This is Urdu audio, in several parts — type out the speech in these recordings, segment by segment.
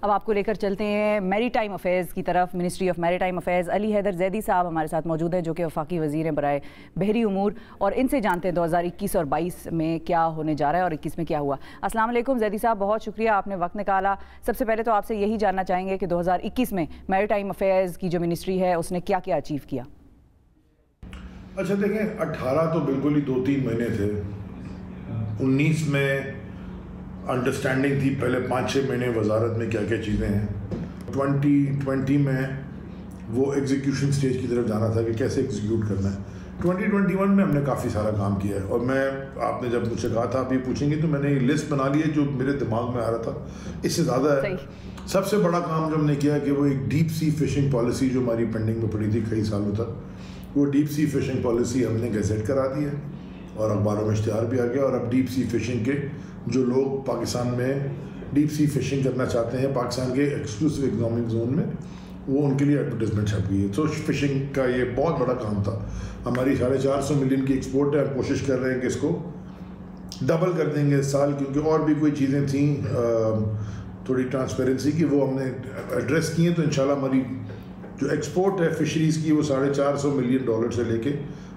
اب آپ کو لے کر چلتے ہیں میری ٹائم افیئرز کی طرف. منسٹری آف میری ٹائم افیئرز علی حیدر زیدی صاحب ہمارے ساتھ موجود ہیں جو کہ وفاقی وزیر ہیں برائے بحری امور, اور ان سے جانتے ہیں 2021 اور 22 میں کیا ہونے جا رہا ہے اور 21 میں کیا ہوا. السلام علیکم زیدی صاحب, بہت شکریہ آپ نے وقت نکالا. سب سے پہلے تو آپ سے یہی جاننا چاہیں گے کہ 2021 میں میری ٹائم افیئرز کی جو منسٹری ہے اس نے کیا کیا اچیو کیا. اچھا دیکھیں, 18 تو بالکل ہی 2-3 مہینے تھے. 19 میں انڈرسٹینڈنگ تھی, پہلے 5-6 مہینے وزارت میں کیا کیا چیزیں ہیں. 2020 میں وہ ایگزیکیوشن سٹیج کی طرف جانا تھا کہ کیسے ایگزیکیوٹ کرنا ہے. 2021 میں ہم نے کافی سارا کام کیا ہے, اور میں آپ نے جب مجھ سے کہا تھا آپ یہ پوچھیں گے تو میں نے یہ لسٹ بنا لی ہے جو میرے دماغ میں آ رہا تھا, اس سے زیادہ ہے. سب سے بڑا کام جو ہم نے کیا کہ وہ ایک ڈیپ سی فشنگ پالیسی جو ہماری پینڈنگ میں پڑی تھی کئی سالوں تک, وہ ڈیپ سی فشنگ پالیسی ہم نے گیزٹ کرا دی ہے اور اخباروں میں اشتہار بھی آ گیا. اور اب ڈیپ سی فشنگ کے جو لوگ پاکستان میں ڈیپ سی فشنگ کرنا چاہتے ہیں پاکستان کے ایکسکلوسیو اکنامک زون میں, وہ ان کے لیے ایڈورٹیزمنٹ چھپ گئی ہے. تو فشنگ کا یہ بہت بڑا کام تھا. ہماری 450 ملین کی ایکسپورٹ ہے, ہم کوشش کر رہے ہیں کہ اس کو ڈبل کر دیں گے اس سال, کیونکہ اور بھی کوئی چیزیں تھیں تھوڑی ٹرانسپیرنسی کی, وہ ہم نے ایڈریس کی ہیں. تو انشاءاللہ ہماری جو ایکسپورٹ ہے فشریز کی وہ $450 ملین سے لے کے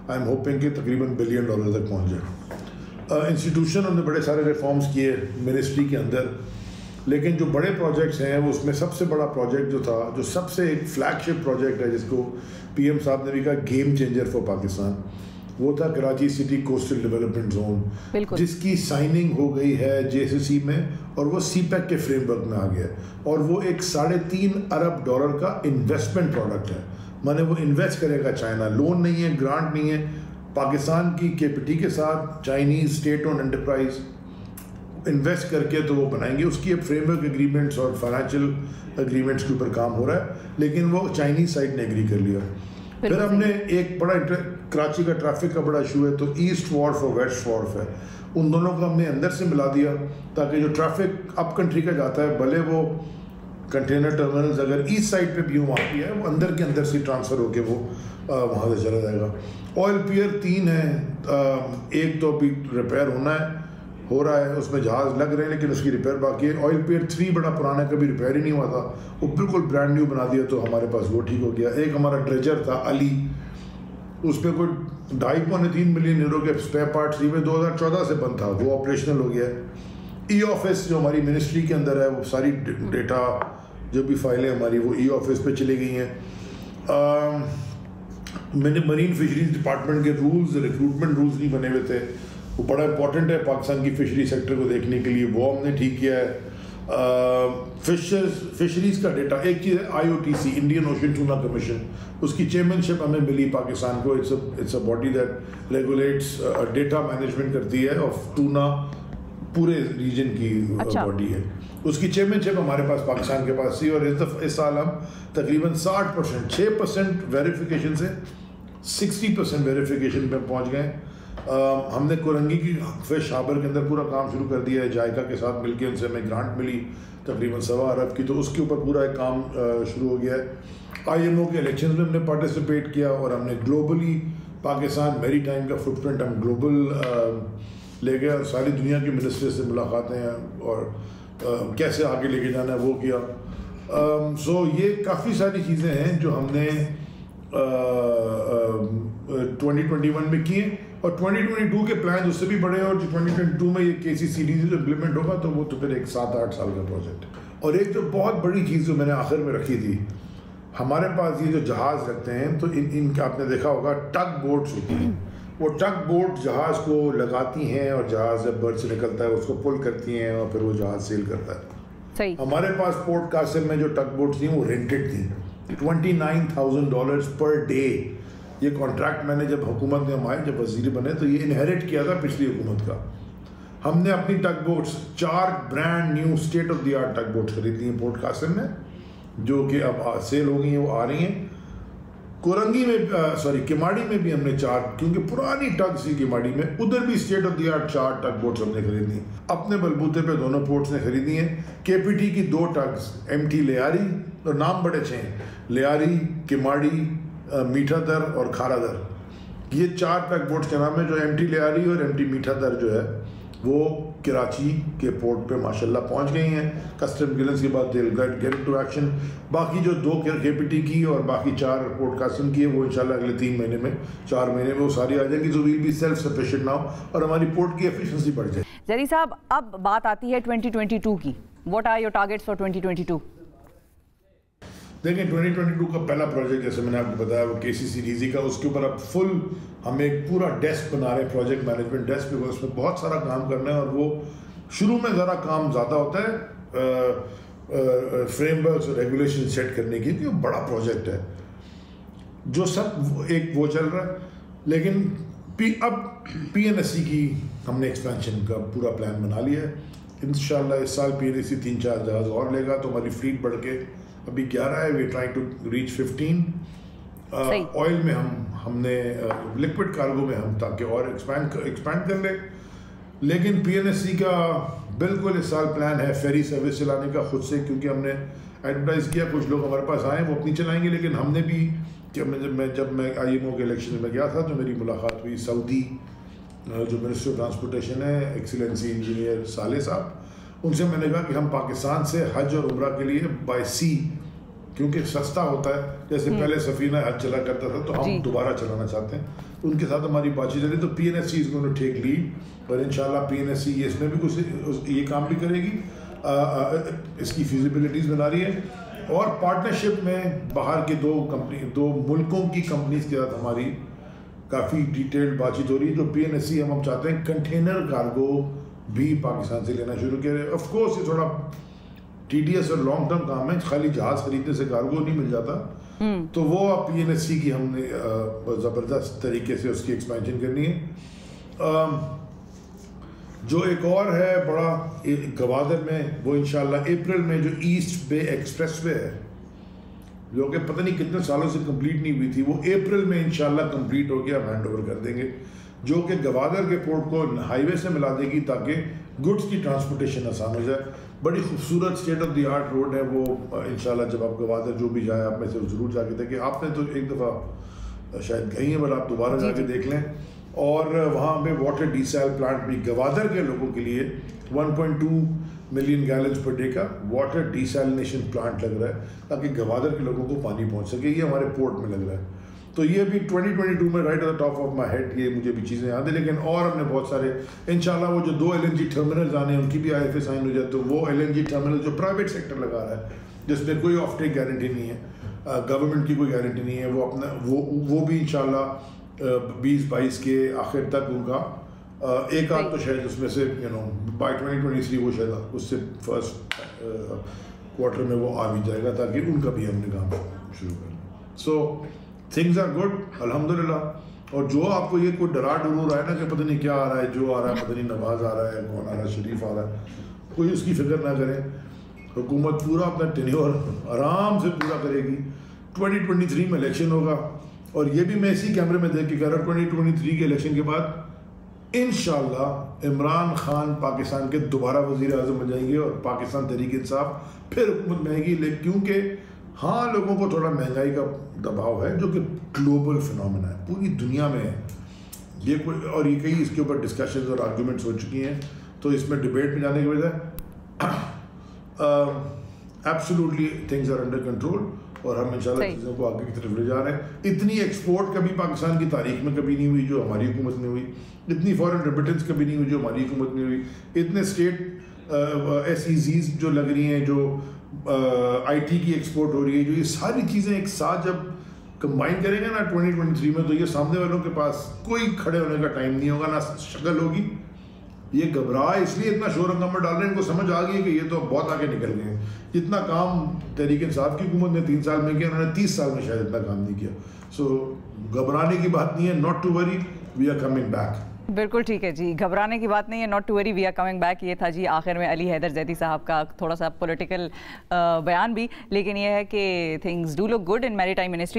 آئی ایم ہوپنگ کہ تقریباً $1 بلین تک پہنچ جائے. انسٹیٹیوشن ہم نے بڑے سارے ریفارمز کیے منسٹری کے اندر, لیکن جو بڑے پروجیکٹس ہیں وہ اس میں سب سے بڑا پروجیکٹ جو تھا, جو سب سے ایک فلیگ شپ پروجیکٹ ہے جس کو پی ایم صاحب نے بھی کہا گیم چینجر فار پاکستان, وہ تھا Karachi city coastal development zone, جس کی سائننگ ہو گئی ہے JCC میں اور وہ سی پیک کے فریم ورک میں آ گیا. اور وہ ایک $3.5 ارب کا انویسٹمنٹ پروڈکٹ ہے. میں نے وہ انویسٹ کرے گا چائنا, لون نہیں ہے, گرانٹ نہیں ہے, پاکستان کی کیپٹی کے ساتھ Chinese state owned enterprise invest کر کے تو وہ بنائیں گے. اس کی اب فریم ورک ایگریمنٹس اور فائنینشیل ایگریمنٹس کے اوپر کام ہو رہا ہے, لیکن وہ چائنیز سائڈ نے ایگری کر لیا. پھر ہم نے ایک بڑا کراچی کا ٹریفک کا بڑا ایشو ہے, تو ایسٹ وارف اور ویسٹ وارف ہے, ان دونوں کو ہم نے اندر سے ملا دیا تاکہ جو ٹریفک اپ کنٹری کا جاتا ہے, بھلے وہ کنٹینر ٹرمنلز اگر ایسٹ سائڈ پہ بھی وہاں پہ ہے, وہ اندر کے اندر سے ٹرانسفر ہو کے وہ وہاں سے چلا جائے گا. آئل پیئر 3 ہے, ایک تو ابھی ریپیئر ہو رہا ہے, اس میں جہاز لگ رہے ہیں لیکن اس کی ریپیئر باقی ہے. آئل پیئر 3 بڑا پرانا ہے, کبھی ریپیئر ہی نہیں ہوا تھا, وہ بالکل برانڈ نیو بنا دیا, تو ہمارے پاس وہ ٹھیک ہو گیا. ایک ہمارا ڈریجر تھا علی, اس پہ کوئی 2.5-3 ملین یورو کے اسپیئر پارٹس میں 2014 سے بند تھا, وہ آپریشنل ہو گیا. ای آفس جو ہماری منسٹری کے اندر ہے, وہ ساری ڈیٹا جو بھی فائلیں ہماری وہ ای آفس پہ چلی گئی ہیں. مرین فشریز ڈپارٹمنٹ کے رولز, ریکروٹمنٹ رولز نہیں بنے ہوئے تھے, وہ بڑا امپورٹنٹ ہے پاکستان کی فشری سیکٹر کو دیکھنے کے لیے, وہ ہم نے ٹھیک کیا ہے. فشریز کا ڈیٹا, ایک چیز ہے IOTC Indian Ocean Tuna Commission, اس کی چیئرمین شپ ہمیں ملی پاکستان کو. It's a body that regulates data management کرتی ہے آف ٹونا, پورے ریجن کی باڈی ہے. اس کی چیئرمین شپ ہمارے پاس پاکستان کے پاس تھی, اور اس سال ہم تقریباً 60%, 6% ویریفیکیشن سے 60% ویریفیکیشن پہ پہنچ گئے. ہم نے کورنگی کی فش ہاربر کے اندر پورا کام شروع کر دیا ہے, جائکا کے ساتھ مل کے ان سے ہمیں گرانٹ ملی تقریباً $1.25 ارب کی, تو اس کے اوپر پورا ایک کام شروع ہو گیا ہے. IMO کے الیکشنز میں ہم نے پارٹیسپیٹ کیا, اور ہم نے گلوبلی پاکستان میری ٹائم کا فٹ پرنٹ ہم گلوبل لے گئے, اور ساری دنیا کے منسٹر سے ملاقاتیں ہیں اور کیسے آگے لے کے جانا ہے وہ کیا. سو یہ کافی ساری چیزیں ہیں جو ہم نے 2021 میں کیے, اور 2022 کے پلان اس سے بھی بڑے ہیں, اور جو 2022 میں یہ KCCD جو امپلیمنٹ ہوگا تو وہ تو پھر ایک 7-8 سال کا پروجیکٹ ہے. اور ایک جو بہت بڑی چیز جو میں نے آخر میں رکھی تھی, ہمارے پاس یہ جو جہاز رکھتے ہیں تو ان کا آپ نے دیکھا ہوگا ٹگ بوٹس ہوتی ہیں, وہ ٹگ بوٹ جہاز کو لگاتی ہیں, اور جہاز جب برڈ سے نکلتا ہے اس کو پل کرتی ہیں, اور پھر وہ جہاز سیل کرتا ہے. ہمارے پاس پورٹ قاسم میں جو ٹگ بوٹس تھیں وہ رینٹڈ تھیں, $29,000 پر ڈے. یہ کانٹریکٹ میں نے جب حکومت میں ہمارے جب وزیر بنے تو یہ انہیریٹ کیا تھا پچھلی حکومت کا. ہم نے اپنی tug boats 4 brand new state of the art tug boats خرید لی ہیں پورٹ قاسم میں, جو کہ اب سیل ہو گئی ہیں, وہ آ رہی ہیں. کورنگی میں کماڑی میں بھی ہم نے 4, کیونکہ پرانی ٹگ سی کماڑی میں, ادھر بھی state of the art 4 tug boats ہم نے خریدی, اپنے بلبوتے پہ دونوں پورٹس نے خریدی ہیں. KPT کی 2 ٹگز MT لیاری, اور نام بڑے اچھے ہیں, لیاری, کماڑی, میٹھا در اور کھارا در, یہ 4 ٹگ بوٹس کے نام ہے, جو MT لیاری اور MT میٹھا در جو ہے وہ کراچی کے پورٹ پہ ماشاءاللہ پہنچ گئی ہیں. کسٹم کلیئرنس کے بعد گیٹ ٹو ایکشن. باقی جو 2 KPT کی اور باقی 4 پورٹ کاسٹم کی ہے وہ انشاءاللہ اگلے 3 مہینے میں 4 مہینے میں وہ ساری آ جائیں گی. تو we'll be self sufficient now اور ہماری پورٹ کی ایفیشنسی بڑھ جائے. زیدی صاحب اب بات آتی ہے 2022 کی. What are your targets for 2022؟ دیکھیں 2022 کا پہلا پروجیکٹ جیسے میں نے آپ کو بتایا وہ KCC ریزی کا. اس کے اوپر اب فل ہم ایک پورا ڈیسک بنا رہے ہیں, پروجیکٹ مینجمنٹ ڈیسک, اس میں بہت سارا کام کرنا ہے. اور وہ شروع میں ذرا کام زیادہ ہوتا ہے فریم ورکس اور ریگولیشن سیٹ کرنے کی, کیونکہ بڑا پروجیکٹ ہے جو سب ایک وہ چل رہا ہے. لیکن اب PNSC کی ہم نے ایکسپینشن کا پورا پلان بنا لیا ہے. انشاءاللہ اس سال PNSC 3-4 جہاز اور لے گا تو ہماری فلیٹ بڑھ کے ابھی 11 ہے. We trying to reach 15. Oil میں ہم نے لکوڈ کارگو میں ہم تاکہ اور ایکسپینڈ کر لیں. لیکن PNSC کا بالکل اس سال پلان ہے فیری سروس چلانے کا خود سے, کیونکہ ہم نے ایڈورٹائز کیا, کچھ لوگ ہمارے پاس آئے وہ اپنی چلائیں گے. لیکن ہم نے بھی جب میں IMO کے الیکشن میں گیا تھا تو میری ملاقات ہوئی سعودی جو منسٹر آف ٹرانسپورٹیشن ہے ایکسیلنسی انجینئر صالح صاحب, ان سے میں نے کہا کہ ہم پاکستان سے حج اور عمرہ کے لیے بائی سی, کیونکہ سستا ہوتا ہے, جیسے پہلے سفینہ حج چلا کرتا تھا تو ہم دوبارہ چلانا چاہتے ہیں. ان کے ساتھ ہماری بات چیت چلی تو PNSC is going to take lead. اور انشاءاللہ PNSC اس میں بھی کچھ یہ کام بھی کرے گی, اس کی فیزیبلٹیز بنا رہی ہے. اور پارٹنرشپ میں باہر کے 2 ملکوں کی کمپنیز کے ساتھ ہماری کافی ڈیٹیلڈ بات چیت ہو رہی ہے. جو PNSC ہم چاہتے ہیں کنٹینر کارگو بھی پاکستان سے لینا شروع کیا ہے. آف کورس یہ تھوڑا TDS اور لانگ ٹرم کام ہے, خالی جہاز خریدنے سے کارگو نہیں مل جاتا. تو وہ اب PNSC کی ہم نے زبردست طریقے سے اس کی ایکسپینشن کرنی ہے. جو ایک اور ہے بڑا گوادر میں, وہ انشاءاللہ اپریل میں جو ایسٹ بے ایکسپریس وے ہے جو کہ پتہ نہیں کتنے سالوں سے کمپلیٹ نہیں ہوئی تھی, وہ اپریل میں انشاءاللہ کمپلیٹ ہو گیا, ہم ہینڈ اوور کر دیں گے, جو کہ گوادر کے پورٹ کو ہائی وے سے ملا دے گی تاکہ گڈس کی ٹرانسپورٹیشن آسان ہو جائے. بڑی خوبصورت state of the art road ہے وہ. انشاءاللہ جب آپ گوادر جو بھی جائیں آپ میں سے ضرور جا کے دیکھیں. آپ نے تو ایک دفعہ شاید گئی ہیں بٹ آپ دوبارہ جا کے دیکھ لیں. اور وہاں پہ واٹر ڈیسیل پلانٹ بھی گوادر کے لوگوں کے لیے 1.2 ملین گیلنز پر ڈے کا واٹر ڈیسیلینیشن پلانٹ لگ رہا ہے تاکہ گوادر کے لوگوں کو پانی پہنچ سکے. یہ ہمارے پورٹ میں لگ رہا ہے. تو یہ بھی 2022 میں right at the top of my head یہ مجھے بھی چیزیں یاد ہیں. لیکن اور ہم نے بہت سارے انشاءاللہ وہ جو 2 LNG ٹرمینلز آنے ہیں ان کی بھی IFA سائن ہو جائے. تو وہ LNG ٹرمینل جو پرائیویٹ سیکٹر لگا رہا ہے جس میں کوئی آف ٹیک گارنٹی نہیں ہے, گورنمنٹ کی کوئی گارنٹی نہیں ہے, وہ اپنا وہ بھی انشاءاللہ 2022 کے آخر تک ان کا ایک آدھ تو شاید اس میں سے بائی 2023 وہ شاید اس سے فرسٹ کوارٹر میں وہ آ بھی جائے گا تاکہ ان کا بھی ہم نے کام شروع کر لیں. سو تھنگز آر گڈ الحمدللہ. اور جو آپ کو یہ کوئی ڈرا ڈرو رہا ہے نا کہ پتہ نہیں کیا آ رہا ہے, جو آ رہا ہے پتہ نہیں نواز آ رہا ہے, کون آ رہا ہے, شریف آ رہا ہے, کوئی اس کی فکر نہ کریں. حکومت پورا اپنا ٹینیور آرام سے پورا کرے گی. 2023 میں الیکشن ہوگا اور یہ بھی میں اسی کیمرے میں دیکھ کے کہہ رہا ہوں 2023 کے الیکشن کے بعد انشاءاللہ عمران خان پاکستان کے دوبارہ وزیر اعظم بن جائیں گے اور پاکستان تحریک انصاف پھر حکومت میں آئے گی. لیکن کیونکہ ہاں لوگوں کو تھوڑا مہنگائی کا دباؤ ہے جو کہ گلوبل فنومینا ہے, پوری دنیا میں ہے یہ کوئی, اور یہ کئی اس کے اوپر ڈسکشنز اور آرگومنٹس ہو چکی ہیں. تو اس میں ڈبیٹ میں جانے کے بجائے absolutely things are under control اور ہم انشاءاللہ چیزوں کو آگے کی طرف لے جا رہے ہیں. اتنی ایکسپورٹ کبھی پاکستان کی تاریخ میں کبھی نہیں ہوئی جو ہماری حکومت میں ہوئی, اتنی فورن ریمیٹنس کبھی نہیں ہوئی جو ہماری حکومت میں ہوئی, اتنے اسٹیٹ SEZs جو لگ رہی ہیں, جو IT کی ایکسپورٹ ہو رہی ہے, جو یہ ساری چیزیں ایک ساتھ جب کمبائن کریں گے نا 2023 میں تو یہ سامنے والوں کے پاس کوئی کھڑے ہونے کا ٹائم نہیں ہوگا, نہ شکل ہوگی. یہ گھبراہ اس لیے اتنا شور ہنگامہ ڈال رہے ہیں, ان کو سمجھ آ گئی ہے کہ یہ تو بہت آگے نکل گئے ہیں. جتنا کام تحریک انصاف کی حکومت نے 3 سال میں کیا, انہوں نے 30 سال میں شاید اتنا کام نہیں کیا. سو گھبرانے کی بات نہیں ہے, not to worry, we are coming back. بالکل ٹھیک ہے جی, گھبرانے کی بات نہیں ہے, not to worry, we are coming back. یہ تھا جی آخر میں علی حیدر زیدی صاحب کا تھوڑا سا پولیٹیکل بیان بھی, لیکن یہ ہے کہ things do look good in maritime ministry.